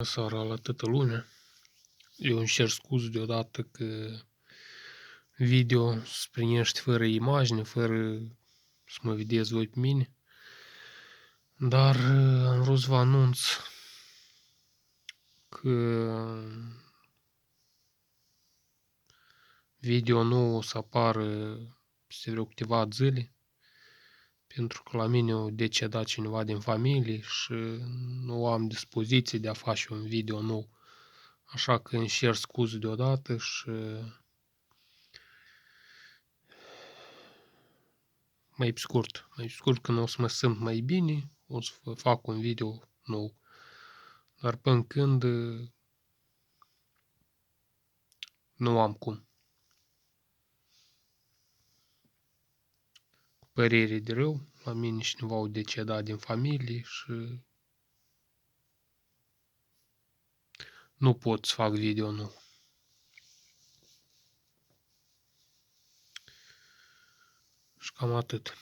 Seara la toată lumea. Eu îmi cer scuze deodată că video se primește fără imagine, fără să mă vedeți voi pe mine. Dar am vrut să vă anunț că video nou o să apară peste vreo câteva zile, pentru că la mine a decedat cineva din familie și nu am dispoziție de a face un video nou. Așa că îmi cer scuze deodată și mai pe scurt când o să mă simt mai bine, o să fac un video nou. Dar până când nu am cum. Părere de rău, la mine cineva au decedat din familie și nu pot să fac video nou. Și cam atât.